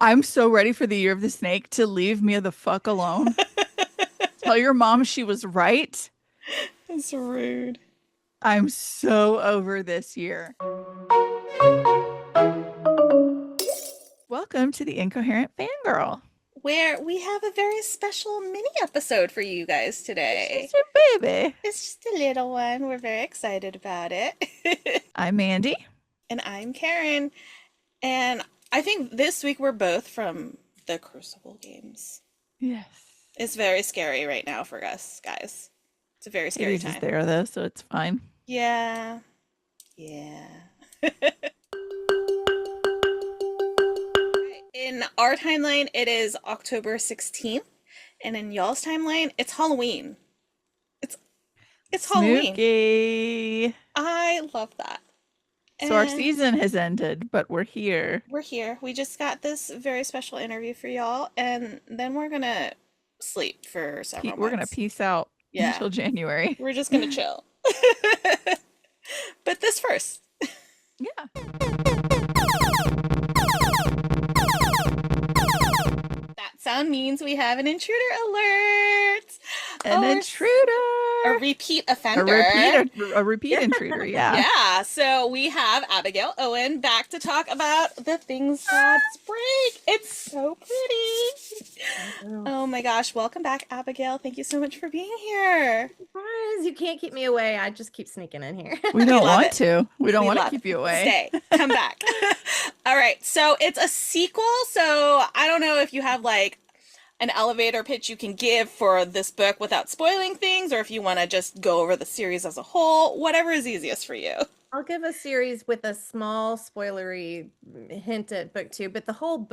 I'm so ready for the year of the snake to leave me the fuck alone. Tell your mom she was right. That's rude. I'm so over this year. Welcome to the Incoherent Fangirl. Where we have a very special mini episode for you guys It's today. just a baby. It's just a little one. We're very excited about it. I'm Mandy. And I'm Karen. And I think this week we're both from the Crucible games. Yes. It's very scary right now for us, guys. It's a very scary Hades is time. there though, so it's fine. Yeah. Yeah. In our timeline, it is October 16th. And in y'all's timeline, it's Halloween. It's it's Halloween. Snooky. I love that. So our And season has ended, but we're here. we're here. We just got this very special interview for y'all, and then we're gonna sleep for several We're gonna months. peace out Yeah, until January. we're just gonna chill. But this first. Yeah. That sound means we have an intruder alert. An Oh, a intruder. repeat A offender. repeat a repeat intruder, yeah. Yeah, so we have Abigail Owen back to talk about the things gods break. It's so pretty. Oh my gosh, welcome back, Abigail. Thank you so much for being here. Surprise! You can't keep me away. I just keep sneaking in here. We We don't love want it. to. We don't We want to love keep it. you away. Stay. Come back. All right, so it's a sequel, so I don't know if you have like an elevator pitch you can give for this book without spoiling things, or if you want to just go over the series as a whole, whatever is easiest for you. I'll give a series with a small spoilery hint at book two, but the whole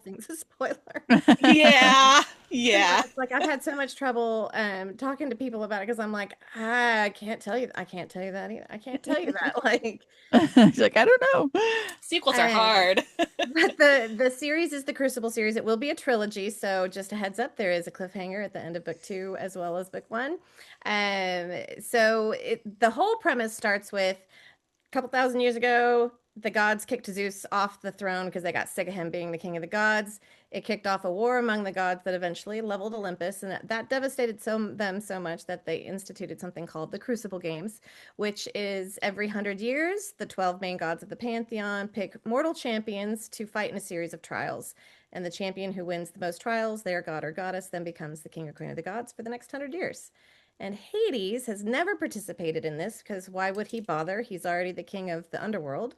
thing's a spoiler. Yeah, To be yeah. honest, like I've had so much trouble talking to people about it because I'm like, I can't tell you, I can't tell you that either. I can't tell you that. Like, She's like, I don't know. Sequels are um, hard. but the series is the Crucible series. It will be a trilogy, so just a heads up, there is a cliffhanger at the end of book two as well as book one. The whole premise starts with a couple thousand years ago, the gods kicked Zeus off the throne because they got sick of him being the king of the gods. It kicked off a war among the gods that eventually leveled Olympus, and that devastated them so much that they instituted something called the Crucible Games, which is every 100 years, the 12 main gods of the pantheon pick mortal champions to fight in a series of trials. And the champion who wins the most trials, their god or goddess, then becomes the king or queen of the gods for the next 100 years. And Hades has never participated in this because why would he bother? He's already the king of the underworld.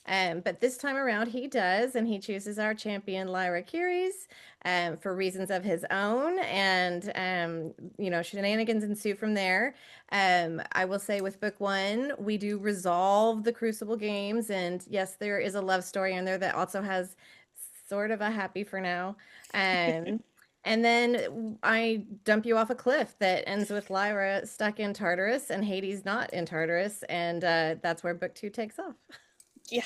But this time around, he does, and he chooses our champion, Lyra Keres, for reasons of his own. And, shenanigans ensue from there. I will say with book one, we do resolve the Crucible games. And yes, there is a love story in there that also has sort of a happy for now. Um, and then I dump you off a cliff that ends with Lyra stuck in Tartarus and Hades not in Tartarus. And that's where book two takes off. Yeah.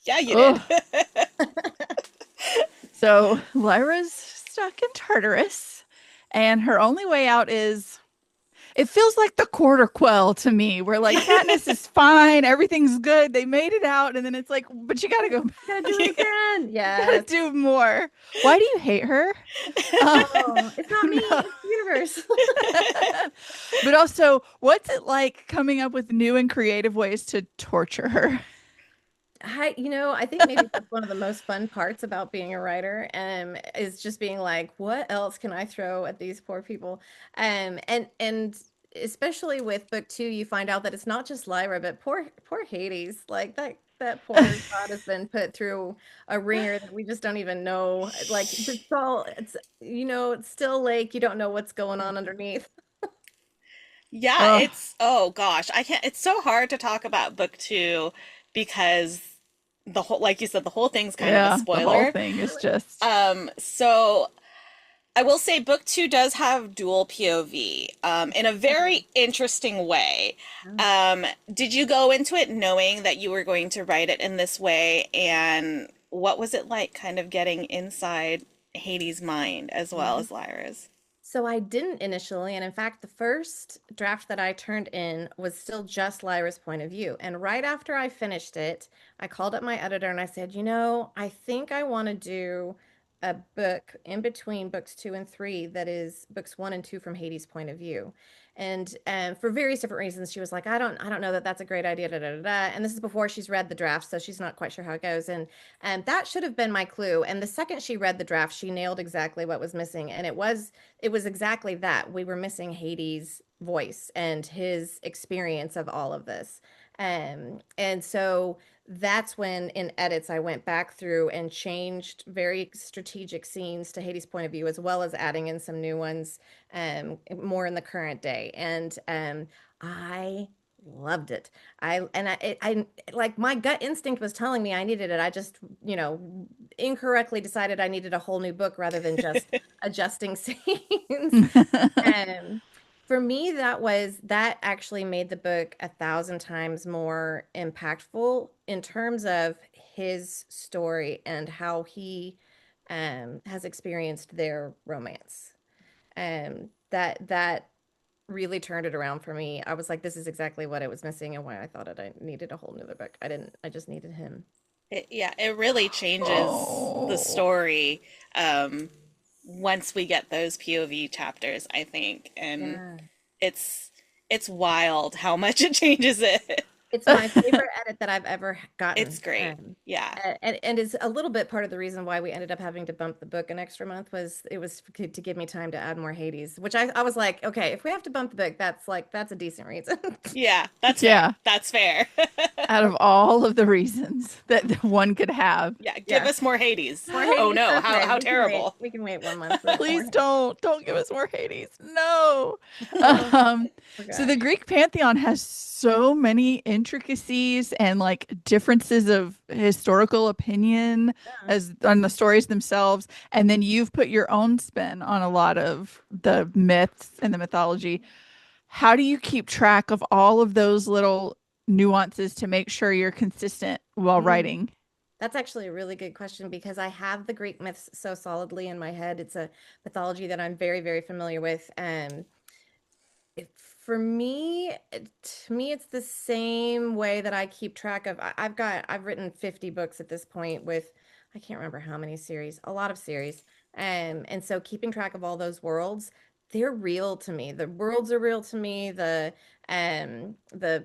Yeah, you did. Oh, so Lyra's stuck in Tartarus, and her only way out is it feels like the quarter quell to me, where like Katniss is fine, everything's good, they made it out, and then it's like, but you gotta go, Gotta do it again. you gotta Yes. do more. Why do you hate her? Oh, it's not me, No. it's the universe. But also, what's it like coming up with new and creative ways to torture her? I think maybe that's one of the most fun parts about being a writer, is just being like, what else can I throw at these poor people? And especially with book two, you find out that it's not just Lyra, but poor Hades. Like that poor god has been put through a ringer that we just don't even know. Like it's still like you don't know what's going on underneath. Yeah, Oh, oh gosh, I can't, it's so hard to talk about book two because the whole, like you said, the whole thing's kind of a yeah, the whole spoiler. thing is just So I will say book two does have dual POV, in a Okay. very interesting way. Did you go into it knowing that you were going to write it in this way? And what was it like kind of getting inside Hades' mind as well Mhm. as Lyra's? So I didn't initially, and in fact, the first draft that I turned in was still just Lyra's point of view. And right after I finished it, I called up my editor and I said, I think I want to do a book in between books two and three that is books one and two from Hades' point of view. And for various different reasons, she was like, I don't know that that's a great idea, da, da, da, da. And this is before she's read the draft, so she's not quite sure how it goes. And that should have been my clue. And the second she read the draft, she nailed exactly what was missing. And it was exactly that. We were missing Hades' voice and his experience of all of this. And so that's when in edits I went back through and changed very strategic scenes to Hades' point of view, as well as adding in some new ones, more in the current day. And I loved it. I like my gut instinct was telling me I needed it. I just, incorrectly decided I needed a whole new book rather than just adjusting scenes. Um, for me, that actually made the book 1,000 times more impactful in terms of his story and how he has experienced their romance. That really turned it around for me. I was like, this is exactly what it was missing and why I thought I needed a whole nother book. I just needed him. Yeah, it really changes the Oh. story um, once we get those POV chapters, I think, and Yeah. it's it's wild how much it changes it. It's my favorite edit that I've ever It's gotten. great. Yeah. And is a little bit part of the reason why we ended up having to bump the book an extra month was it was to give me time to add more Hades, which I was like, okay, if we have to bump the book, that's a decent reason. Yeah, that's fair. Yeah. That's fair. Out of all of the reasons that one could have, Yeah, give Yeah. us more Hades. More Oh Hades. no, Okay, how we can wait. terrible. We can wait 1 month for more please Hades. don't give us more Hades. No. Oh, Um, poor so guy. the Greek pantheon has so many intricacies and like differences of historical opinion Yeah. as on the stories themselves, and then you've put your own spin on a lot of the myths and the mythology. How do you keep track of all of those little nuances to make sure you're consistent while Mm. writing? That's actually a really good question because I have the Greek myths so solidly in my head. It's a mythology that I'm very, very familiar with. For me, to me, it's the same way that I keep track of. I've written 50 books at this point with, I can't remember how many series, a lot of series. And so keeping track of all those worlds, they're real to me. The worlds are real to me. The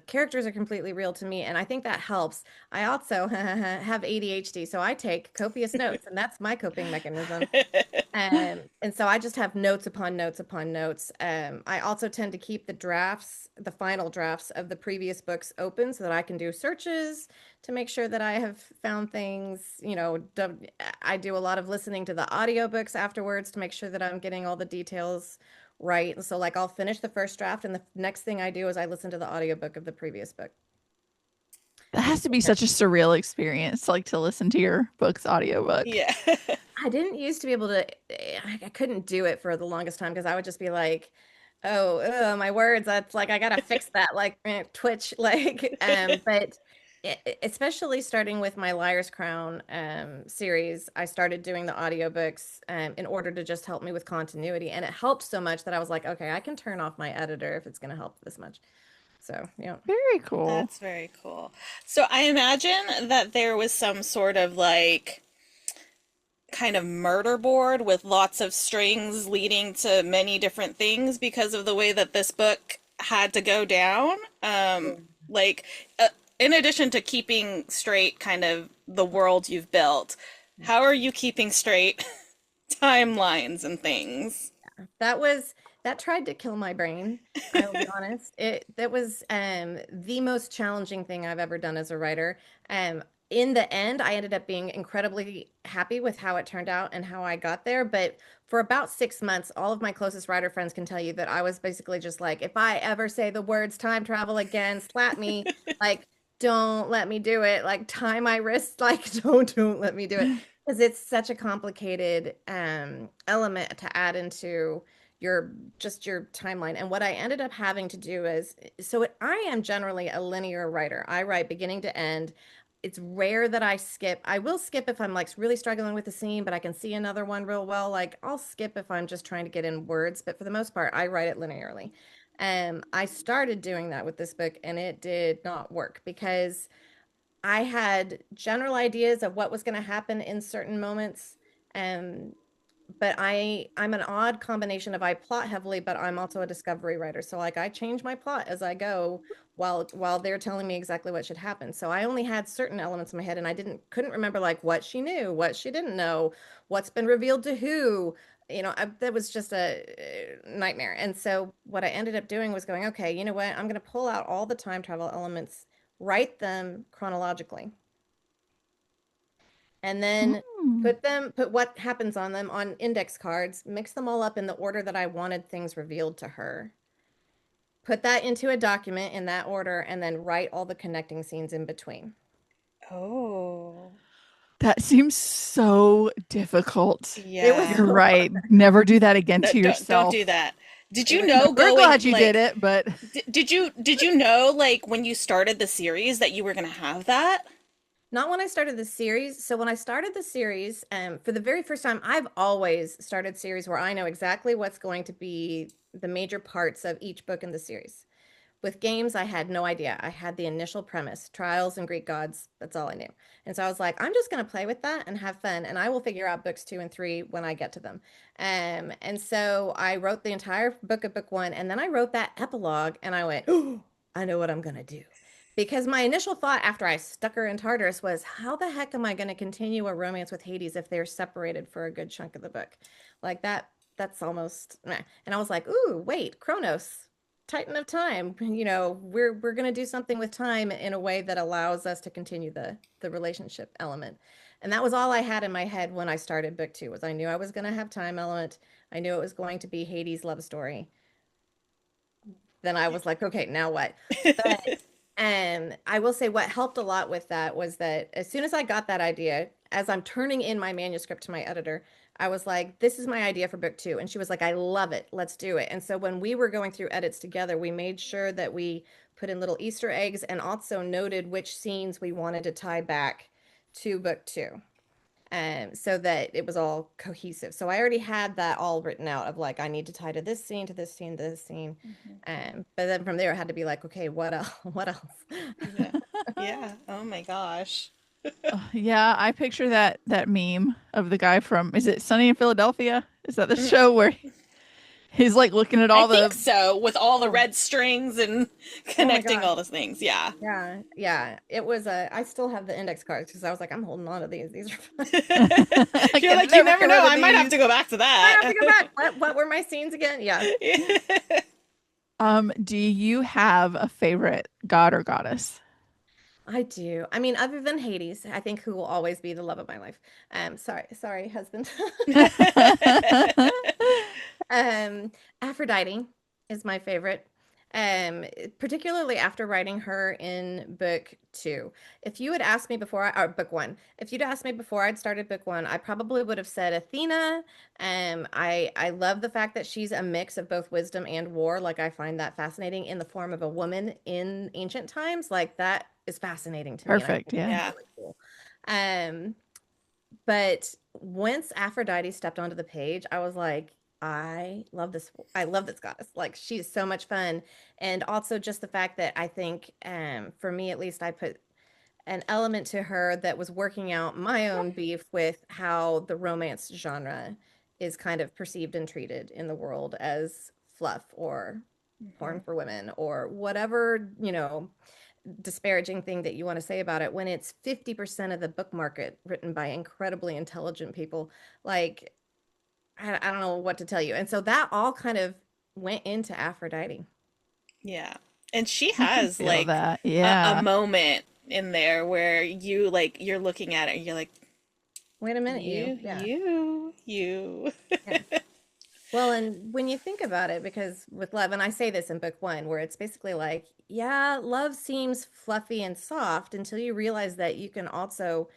characters are completely real to me. And I think that helps. I also have ADHD, so I take copious notes, and that's my coping mechanism. And so I just have notes upon notes upon notes. I also tend to keep the final drafts of the previous books open so that I can do searches to make sure that I have found things. I do a lot of listening to the audiobooks afterwards to make sure that I'm getting all the details right. So like I'll finish the first draft and the next thing I do is I listen to the audiobook of the previous book. That And has to be such a surreal experience, like to listen to your book's audiobook. Yeah. I didn't used to be able to, I couldn't do it for the longest time because I would just be like, oh, my words, that's like, I gotta fix that, like Twitch, like, but especially starting with my Liar's Crown series, I started doing the audiobooks in order to just help me with continuity. And it helped so much that I was like, okay, I can turn off my editor if it's gonna help this much. So, yeah. Very cool. That's very cool. So I imagine that there was some sort of like kind of murder board with lots of strings leading to many different things because of the way that this book had to go down. Like, in addition to keeping straight kind of the world you've built, how are you keeping straight timelines and things? That was that tried to kill my brain. I will be honest. That was the most challenging thing I've ever done as a writer. In the end, I ended up being incredibly happy with how it turned out and how I got there. But for about 6 months, all of my closest writer friends can tell you that I was basically just like, if I ever say the words time travel again, slap me. Like, don't let me do it. Like, tie my wrist. Like, don't let me do it because it's such a complicated element to add into your just your timeline. And what I ended up having to do is I am generally a linear writer. I write beginning to end. it's rare that I skip. I will skip if I'm like really struggling with the scene, but I can see another one real well. Like I'll skip if I'm just trying to get in words, but for the most part, I write it linearly. I started doing that with this book and it did not work because I had general ideas of what was going to happen in certain moments. Um, but I'm an odd combination of I plot heavily, but I'm also a discovery writer. So like I change my plot as I go while they're telling me exactly what should happen. So I only had certain elements in my head and I didn't couldn't remember like what she knew, what she didn't know, what's been revealed to who. That was just a nightmare. And so what I ended up doing was going, okay, you know what? I'm going to pull out all the time travel elements, write them chronologically, and then Hmm. put what happens on them on index cards, mix them all up in the order that I wanted things revealed to her, put that into a document in that order, and then write all the connecting scenes in between. Oh. That seems so difficult. It was Yeah. You're so right. Never do that again No, to don't do yourself. that. Did it you was know We're going glad you did like it, but did you know like when you started the series that you were gonna have that? Not when I started the series. So when I started the series, for the very first time, I've always started series where I know exactly what's going to be the major parts of each book in the series. With games, I had no idea. I had the initial premise, trials and Greek gods. That's all I knew. And so I was like, I'm just going to play with that and have fun, and I will figure out books 2 and 3 when I get to them. And so I wrote the entire book of book one, and then I wrote that epilogue, and I went, oh, I know what I'm going to do. Because my initial thought after I stuck her in Tartarus was, how the heck am I going to continue a romance with Hades if they're separated for a good chunk of the book? Like that's almost meh. And I was like, ooh, wait, Kronos, Titan of time. We're going to do something with time in a way that allows us to continue the relationship element. And that was all I had in my head when I started book two was I knew I was going to have time element. I knew it was going to be Hades' love story. Then I was like, okay, now what? But I will say what helped a lot with that was that as soon as I got that idea, as I'm turning in my manuscript to my editor, I was like, this is my idea for book two. And she was like, I love it. Let's do it. And so when we were going through edits together, we made sure that we put in little Easter eggs and also noted which scenes we wanted to tie back to book two, so that it was all cohesive. So I already had that all written out of like, I need to tie to this scene, to this scene, to this scene. Mhm. But then from there, it had to be like, okay, what else? What else? Yeah. Yeah. Oh my gosh. yeah, I picture that meme of the guy from is it Sunny in Philadelphia? Is that the Mm, show where he's like looking at I all think the so, with all the Oh, red strings and oh my connecting gosh. all those things. Yeah. Yeah, yeah. It was I still have the index cards because I was like, I'm holding on to these. These are fun. I You're can like, you never never get know. rid of I might have these. to go back to I have to that. go back. What were my scenes again? Yeah, Do you have a favorite god or goddess? I do. I mean, other than Hades, I think who will always be the love of my life. Sorry, husband. Um, Aphrodite is my favorite. Particularly after writing her in book two. If you had asked me before or book one, if you'd asked me before I'd started book one, I probably would have said Athena. I love the fact that she's a mix of both wisdom and war. Like I find that fascinating in the form of a woman in ancient times. Like that is fascinating to me, and I Perfect, think it's yeah. Yeah. really cool. Um, but once Aphrodite stepped onto the page, I was like, I love this. I love this goddess. Like she's so much fun. And also just the fact that I think, for me at least, I put an element to her that was working out my own beef with how the romance genre is kind of perceived and treated in the world as fluff or porn Mhm. for women or whatever, disparaging thing that you want to say about it when it's 50% of the book market written by incredibly intelligent people. Like, I don't know what to tell you. And so that all kind of went into Aphrodite. Yeah. And she I can has feel like that. a Yeah. moment in there where you like you're looking at it and you're like, Wait a minute, you, yeah, you, you. yeah. Well, and when you think about it, because with love, and I say this in book one, where it's basically like, yeah, love seems fluffy and soft until you realize that you can also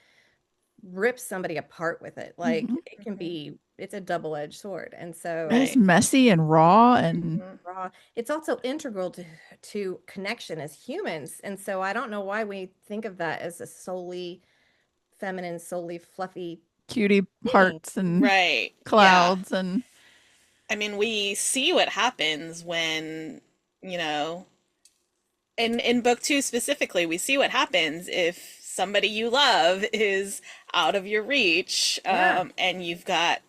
rip somebody apart with it. Hmm. Like it can Mhm. be it's a double-edged sword. And so It's Right. messy and raw and Mhm. raw, it's also integral to connection as humans. And so I don't know why we think of that as a solely feminine, solely fluffy cutie thing. hearts and Right. Yeah. clouds and I mean, we see what happens when, you know, in book two specifically, we see what happens if somebody you love is out of your reach, Yeah. and you've got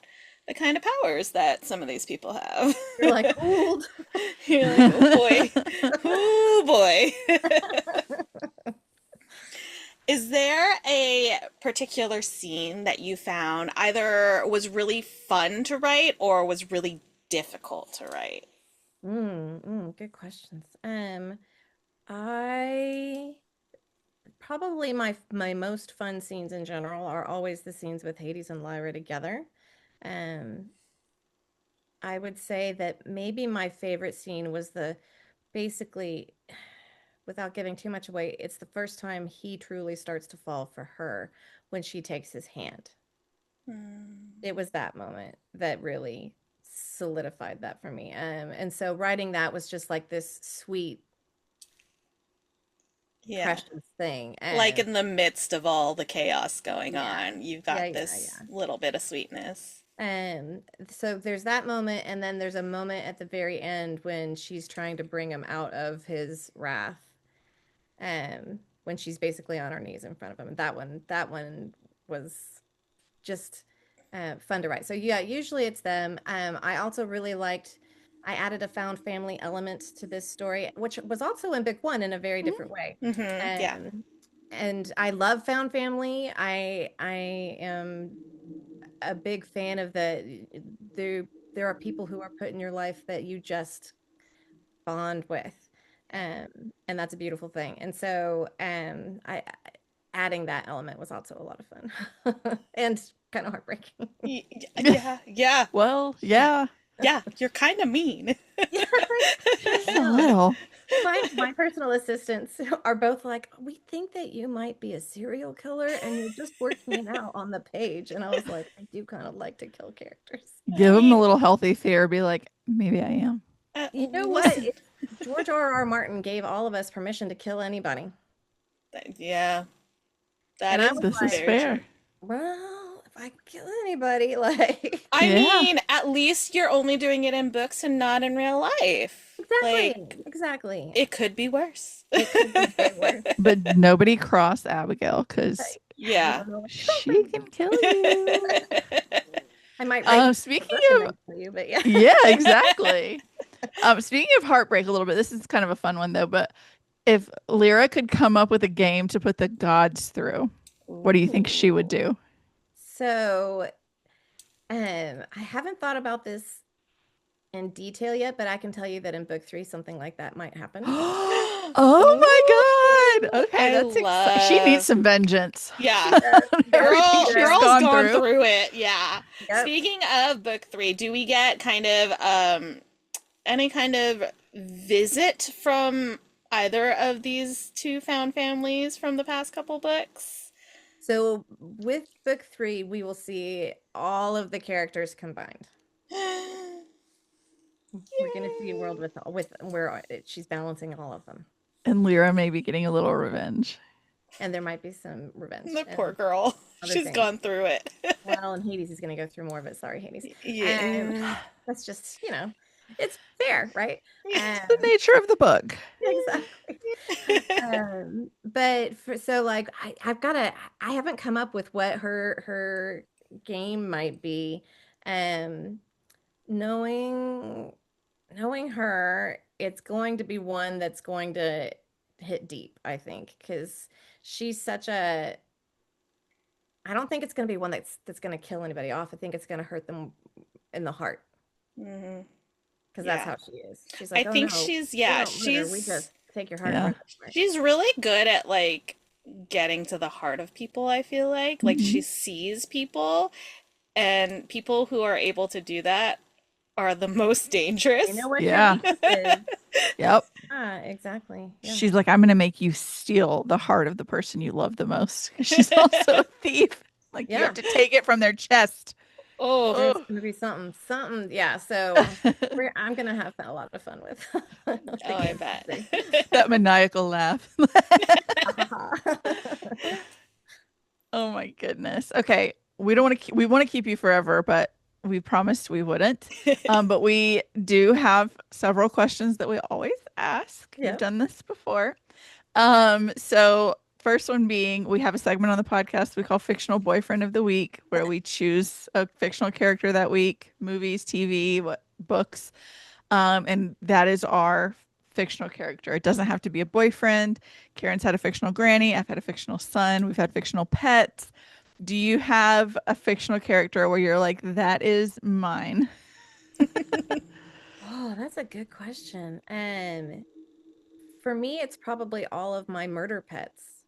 the kind of powers that some of these people have. You're like, hold. You're like, oh boy, oh boy. Is there a particular scene that you found either was really fun to write or was really difficult to write? Good questions. I probably my most fun scenes in general are always the scenes with Hades and Lyra together. Um, I would say that maybe my favorite scene was the basically, without giving too much away, it's the first time he truly starts to fall for her when she takes his hand. Hmm. It was that moment that really solidified that for me. And so writing that was just like this sweet, Yeah. precious thing. Like And in the midst of all the chaos going yeah, on, you've yeah, got yeah, this yeah. little bit of sweetness. And so there's that moment, and then there's a moment at the very end when she's trying to bring him out of his wrath. When she's basically on her knees in front of him. And that one was just fun to write. So yeah, usually it's them. I also really liked. I added a found family element to this story, which was also in book one in a very different way. Hmm. Yeah. Um, and I love found family. I am a big fan of there are people who are put in your life that you just bond with. And that's a beautiful thing. And so adding that element was also a lot of fun and kind of heartbreaking. Yeah. Yeah. well, Yeah. yeah, Yeah. You're kind of mean. Yeah, right. just I a know. little. My personal assistants are both like, we think that you might be a serial killer and you're just working it out on the page. And I was like, I do kind of like to kill characters. I Give them a mean, little healthy fear. Be like, maybe I am. You know what? listen. George R. R. Martin gave all of us permission to kill anybody. Yeah, that And I is was This is like, very true. fair. well, if I kill anybody, like I Yeah. mean, at least you're only doing it in books and not in real life. exactly, Like, exactly. it could be worse. It could be way worse. But nobody cross Abigail because Like, you Yeah. don't know what she can kill you. I might rape the Speaking book and of, then kill you, but yeah. yeah, exactly. Speaking of heartbreak a little bit, this is kind of a fun one though, but if Lyra could come up with a game to put the gods through, what do you think she would Ooh. do? So, I haven't thought about this in detail yet, but I can tell you that in book three, something like that might happen. Oh my God. Ooh, Okay, I that's exciting. She needs love. some vengeance. She Yeah. does. Yes, Everything she she's does. Girl's gone gone through. through it. Yeah. Yep. Speaking of book three, do we get kind of any kind of visit from either of these two found families from the past couple books? So with book three, we will see all of the characters combined. We're going to see a world Yay. with where she's balancing all of them, And Lyra may be getting a little revenge. and there might be some revenge The poor and girl. other She's things. gone through it. Well, and Hades is going to go through more of it. Sorry, Hades. Um, Yeah. that's just it's fair, right? The Um, nature of the book. exactly. But for so like I haven't come up with what her game might be. Um, knowing knowing her, it's going to be one that's going to hit deep, I think, because she's such a I don't think it's going to be one that's going to kill anybody off. I think it's going to hurt them in the heart Hmm. because that's Yeah. how she is. She's I like, "Oh think no, she's, we yeah, don't murder. We just take your heart and Yeah. run somewhere." she's really good at like getting to the heart of people, I feel like. Like she Mhm. sees people, and people who are able to do that are the most You know dangerous. what your Yeah. weakness is. Yep. Ah, exactly. Yeah. She's like, I'm going to make you steal the heart of the person you love the most. She's also a thief. Like, you have Yeah. to take it from their chest. It's Oh, gonna be something. Yeah, so I'm gonna have a lot of fun with oh, picking I and bet. choosing. That maniacal laugh. Ha Oh my goodness. Okay, we don't want to keep, we want to keep you forever, but we promised we wouldn't. But we do have several questions that we always ask. You've Yep. done this before. So first one being, we have a segment on the podcast we call Fictional Boyfriend of the Week, where we choose a fictional character that week, movies, TV, what books. And that is our fictional character. It doesn't have to be a boyfriend. Karen's had a fictional granny. I've had a fictional son. We've had fictional pets. Do you have a fictional character where you're like, that is mine? Oh, that's a good question. For me, it's probably all of my murder pets.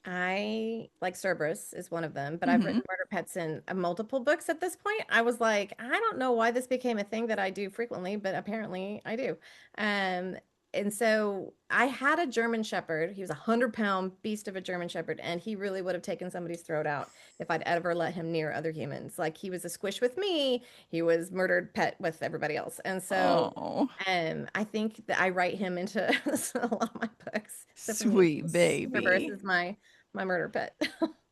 I like Cerberus is one of them, but I've Hmm. written murder pets in multiple books at this point. I was like, I don't know why this became a thing that I do frequently, but apparently I do. Um, and so I had a German Shepherd. He was a 100-pound beast of a German Shepherd, and he really would have taken somebody's throat out if I'd ever let him near other humans. Like he was a squish with me, he was murdered pet with everybody else. And so Oh, I think that I write him into a lot of my books. So for me, sweet Cerberus baby. is my murder pet.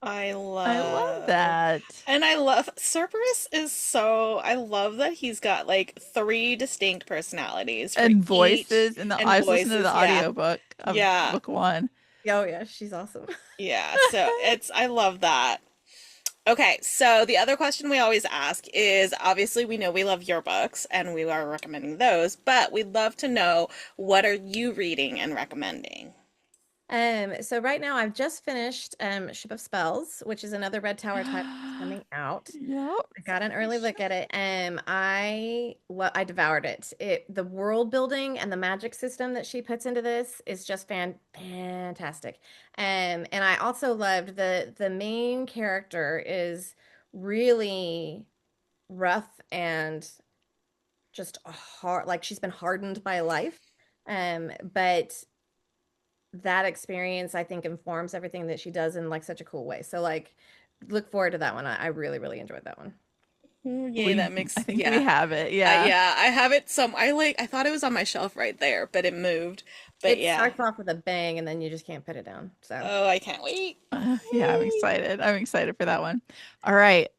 I I love love. that. And I love Cerberus is so I love that he's got like three distinct personalities for And each voices. And the, and I was listening to the voices. Yeah. audiobook of Yeah. book one. Oh yeah, she's awesome. Yeah. So it's I love that. Okay, so the other question we always ask is obviously we know we love your books and we are recommending those, but we'd love to know what are you reading and recommending? So right now I've just finished Ship of Spells, which is another Red Tower title that's coming out. Yep. I got an early look at it. I devoured it. The world building and the magic system that she puts into this is just fantastic. And I also loved the main character is really rough and just hard, like she's been hardened by life. But that experience I think informs everything that she does in like such a cool way. So like look forward to that one. I really, really enjoyed that one. Yay, We, that I makes think we yeah. have it. Yeah. Yeah, I have it some I thought it was on my shelf right there, but it moved. But It yeah. starts off with a bang and then you just can't put it down. So Oh, I can't wait. Yeah, I'm Yay. excited. I'm excited for that one. All right.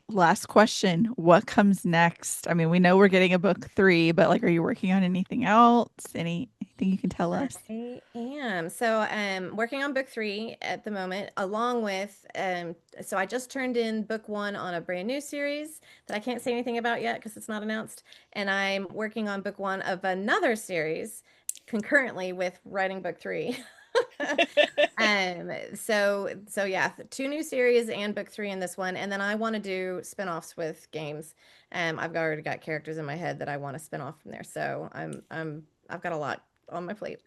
Last question. What comes next? I mean, we know we're getting a book three, but like, are you working on anything else? Anything you can tell us? I am. So I'm working on book three at the moment, along with so I just turned in book one on a brand new series that I can't say anything about yet because it's not announced. And I'm working on book one of another series concurrently with writing book three. So yeah, two new series and book three in this one. And then I want to do spin-offs with games. I've already got characters in my head that I want to spin off from there. So I've got a lot on my plate.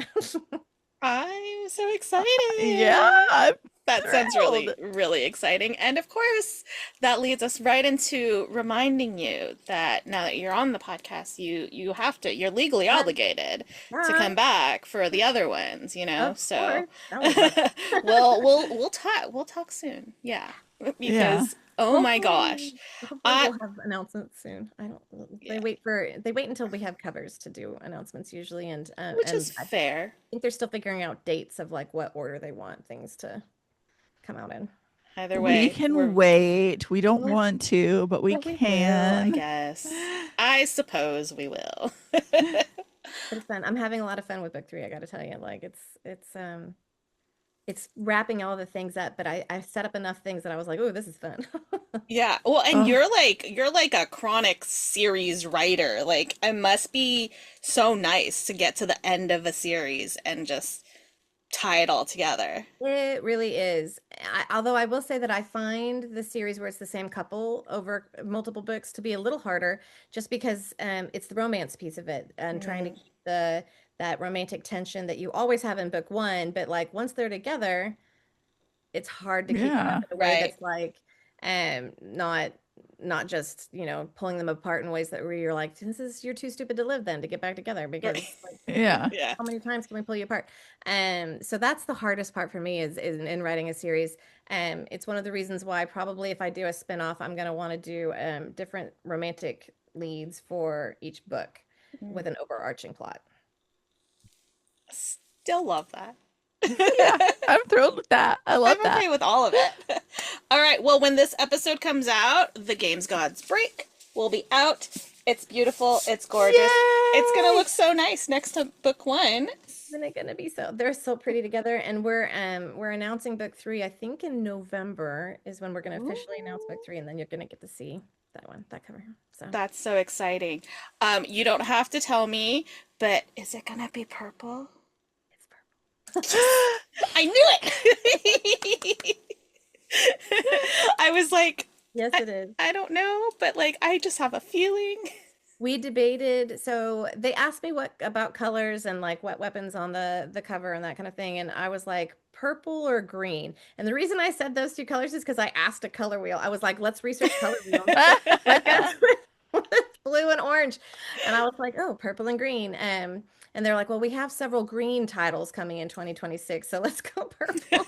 I'm so excited. Yeah, I'm That sounds thrilled. really, really exciting. And of course, that leads us right into reminding you that now that you're on the podcast, you have to, you're legally Yeah, obligated to yeah, come back for the other ones, you know? of So course. Oh yeah. we'll talk soon. Yeah. Yeah. Because oh my gosh. Hopefully, hopefully I we'll have announcements soon. I don't. yeah, They wait until we have covers to do announcements usually, which and is I fair. think they're still figuring out dates of like what order they want things to come out in. Either We way, can we're wait. We don't Well, want to, but we well, we will, I can. guess. I suppose we will. but it's fun. I'm having a lot of fun with book three. I got to tell you, like it's wrapping all the things up, but I set up enough things that I was like, oh, this is fun. Yeah, well, and Oh, you're like a chronic series writer. Like it must be so nice to get to the end of a series and just tie it all together. It really is. Although I will say that I find the series where it's the same couple over multiple books to be a little harder, just because it's the romance piece of it and trying to Mm, keep the that romantic tension that you always have in book one, but like once they're together, it's hard to keep that up yeah. in a way right. that's like not. not just, pulling them apart in ways that where you're like, you're too stupid to live then to get back together because like, Yeah. Yeah. how many times can we pull you apart? And so that's the hardest part for me is in writing a series. It's one of the reasons why probably if I do a spinoff, I'm going to want to do different romantic leads for each book Mm. with an overarching plot. Still love that. Yeah. I'm thrilled with that. I love I'm that. okay with all of it. All right. Well, when this episode comes out, The Games Gods Break will be out. It's beautiful. It's gorgeous. It's going to Yay! look so nice next to book one. Isn't it gonna be so? They're so pretty together, and we're announcing book three. I think in November is when we're gonna officially announce book three, and then you're gonna get to see that one, that cover. So That's so exciting. You don't have to tell me, but is it going to be purple? it's purple. I knew it. I was like, Yes, I, it is. I don't know, but like, I just have a feeling. We debated, so they asked me what about colors and like what weapons on the cover and that kind of thing, and I was like purple or green. And the reason I said those two colors is because I asked a color wheel. I was like, let's research color wheels. What goes with blue and orange? And I was like, oh, purple and green. And they're like, well, we have several green titles coming in 2026, so let's go purple.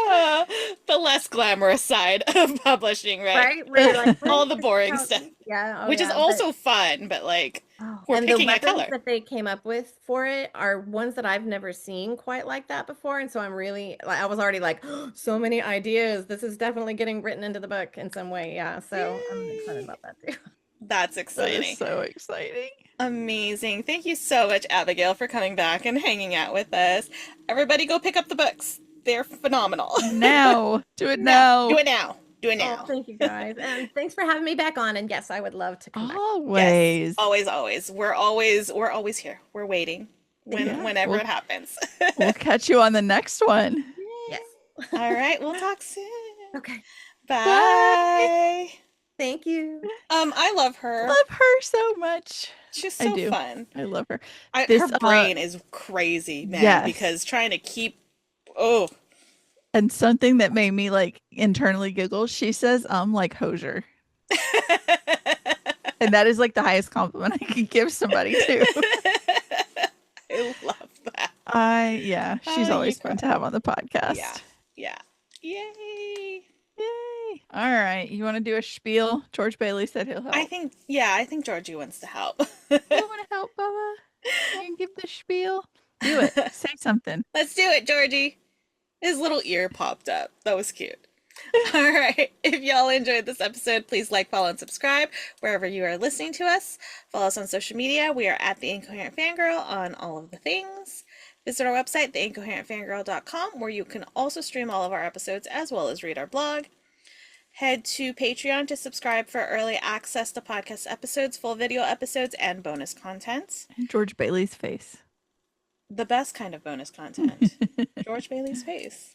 Uh, the less glamorous side of publishing, right? Right? Where you're like, All what the is boring how- stuff, Yeah, oh which is yeah. But also fun, but like, oh, we're and the picking a weapons color. that they came up with for it are ones that I've never seen quite like that before. And so I'm really like I was already like, so many ideas. This is definitely getting written into the book in some way. Yeah. So I'm excited Yay! about that too. That's That is exciting. so exciting. Amazing. Thank you so much, Abigail, for coming back and hanging out with us. Everybody go pick up the books. They're phenomenal. Now. Do it Now. Do now. it now. Do it Oh, now. thank you guys. And thanks for having me back on. And yes, I would love to come back. Yes, Always. always, always. We're always here. We're waiting Yeah. whenever it happens. We'll catch you on the next one. Yes. All right, we'll talk soon. Okay. Bye. Bye. Thank you. I love her. Love her so much. She's I so do. fun. I love her. Her This brain is crazy, man, yes. because trying to keep oh. And something that made me like internally giggle, she says like hosier. And that is like the highest compliment I could give somebody too. I love that. Yeah, she's You always fun to have on the podcast. Yeah. Yeah. Yay. Yay. All right. You want to do a spiel? George Bailey said he'll help. I think Georgie wants to help. You want to help, Bubba? You can give the spiel. Do it. Say something. Let's do it, Georgie. His little ear popped up. That was cute. All right. If y'all enjoyed this episode, please like, follow, and subscribe wherever you are listening to us. Follow us on social media. We are at The Incoherent Fangirl on all of the things. Visit our website, theincoherentfangirl.com, where you can also stream all of our episodes as well as read our blog. Head to Patreon to subscribe for early access to podcast episodes, full video episodes, and bonus content. George Bailey's face. The best kind of bonus content. George Bailey's face.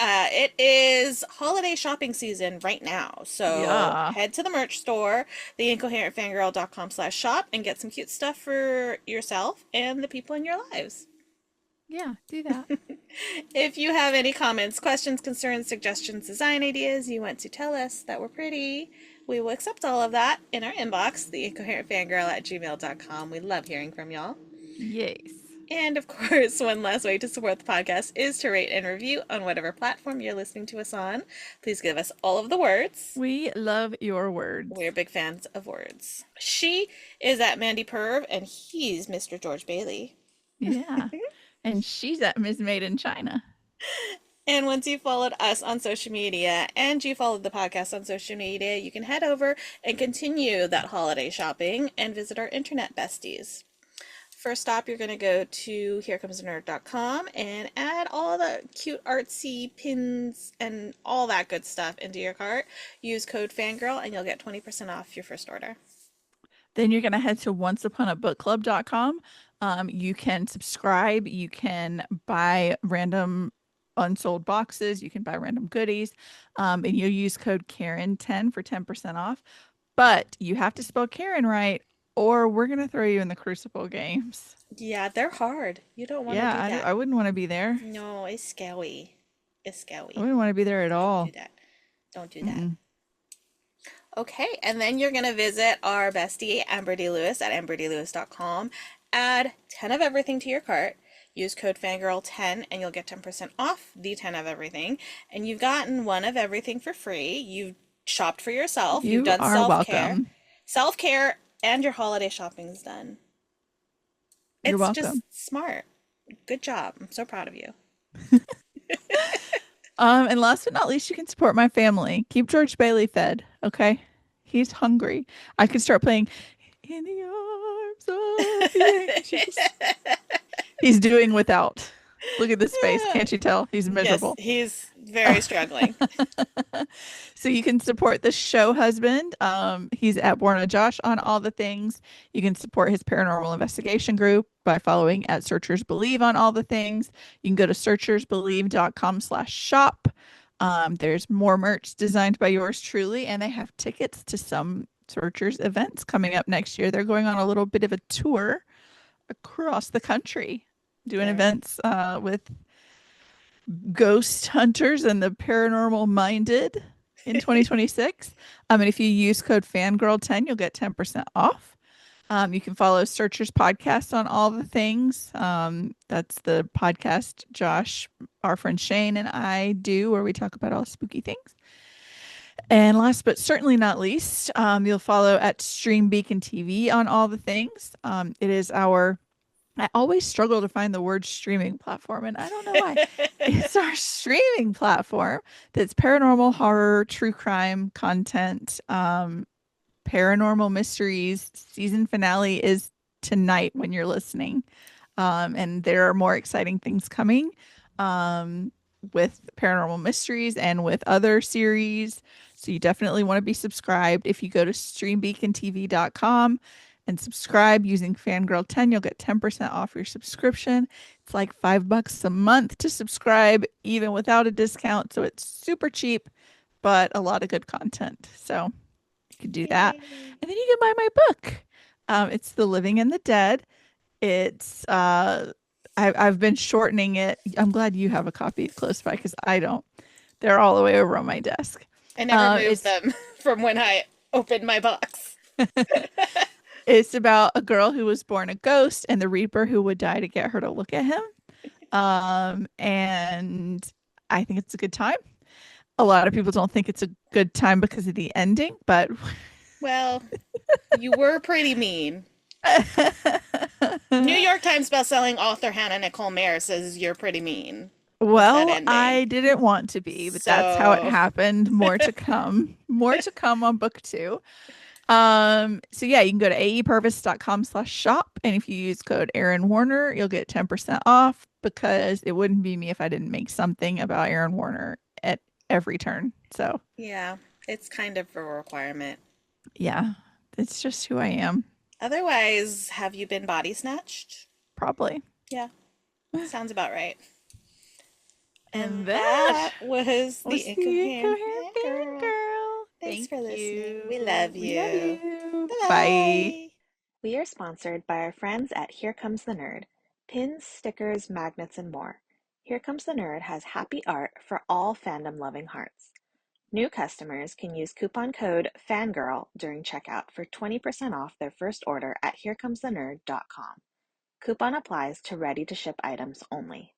It is holiday shopping season right now. So Yeah. head to the merch store, theincoherentfangirl.com/shop, and get some cute stuff for yourself and the people in your lives. Yeah, do that. If you have any comments, questions, concerns, suggestions, design ideas you want to tell us that we're pretty, we will accept all of that in our inbox, theincoherentfangirl@gmail.com. We love hearing from y'all. Yes. And of course, one last way to support the podcast is to rate and review on whatever platform you're listening to us on. Please give us all of the words. We love your words. We're big fans of words. She is at Mandy Perv, and he's Mr. George Bailey. Yeah. And she's at Miss Made in China. And once you've followed us on social media and you followed the podcast on social media, you can head over and continue that holiday shopping and visit our internet besties. First stop, you're going to go to herecomesanerd.com and add all the cute artsy pins and all that good stuff into your cart. Use code FANGIRL and you'll get 20% off your first order. Then you're going to head to onceuponabookclub.com. You can subscribe. You can buy random unsold boxes. You can buy random goodies. And you'll use code Karen10 for 10% off. But you have to spell Karen right, or we're going to throw you in the Crucible games. Yeah, they're hard. You don't want to do that. I wouldn't want to be there. No, it's scary. It's scary. I wouldn't want to be there at Don't all. do that. Don't do that. Mm-mm. Okay, and then you're going to visit our bestie, Amber D. Lewis at amberdlewis.com. Add 10 of everything to your cart. Use code Fangirl10 and you'll get 10% off the 10 of everything. And you've gotten one of everything for free. You've shopped for yourself. You've You done are self-care. welcome. Self-care and your holiday shopping is done. You're It's just welcome. smart. Good job. I'm so proud of you. And last but not least, you can support my family. Keep George Bailey fed, okay? He's hungry. I could start playing In the Arms of the Angels. He's doing without. Look at this face. Can't you tell? He's Yes, miserable. he's very struggling. So you can support the show husband. He's at Borna Josh on all the things. You can support his paranormal investigation group by following at Searchers Believe on all the things. You can go to searchersbelieve.com/shop. There's more merch designed by yours truly, and they have tickets to some Searchers events coming up next year. They're going on a little bit of a tour across the country, doing Very. events with ghost hunters and the paranormal minded in 2026. And if you use code fangirl10, you'll get 10% off. You can follow Searchers Podcast on all the things. That's the podcast Josh, our friend Shane, and I do where we talk about all spooky things. And last but certainly not least, you'll follow at Stream Beacon TV on all the things. It is our I always struggle to find the word streaming platform, and I don't know why. It's our streaming platform that's paranormal horror, true crime content, paranormal mysteries. Season finale is tonight when you're listening. And there are more exciting things coming um, with paranormal mysteries and with other series. So you definitely want to be subscribed. If you go to streambeacontv.com and subscribe using Fangirl10, you'll get 10% off your subscription. It's like $5 a month to subscribe, even without a discount. So it's super cheap, but a lot of good content. So you can do that. Yay. And then you can buy my book. It's The Living and the Dead. It's I've been shortening it. I'm glad you have a copy close by because I don't. They're all the way over on my desk. I never moved It's them from when I opened my box. it's about a girl who was born a ghost and the Reaper who would die to get her to look at him. And I think it's a good time. A lot of people don't think it's a good time because of the ending, but Well, you were pretty mean. New York Times bestselling author Hannah Nicole Mayer says you're pretty mean with that well, ending. I didn't want to be, but that's how it So, happened. More to come. More to come on book two. So yeah, you can go to aepurpose.com/shop. And if you use code Aaron Warner, you'll get 10% off because it wouldn't be me if I didn't make something about Aaron Warner at every turn. So yeah, it's kind of a requirement. yeah, it's just who I am, Otherwise, have you been body snatched? probably. Yeah, sounds about right. And And that that was was the the Incoherent Incoherent Girl. Fangirl. Thanks Thank for listening. We you. love We love you. you. Bye. Bye-bye. We are sponsored by our friends at Here Comes the Nerd. Pins, stickers, magnets, and more. Here Comes the Nerd has happy art for all fandom-loving hearts. New customers can use coupon code FANGIRL during checkout for 20% off their first order at HereComesTheNerd.com. Coupon applies to ready-to-ship items only.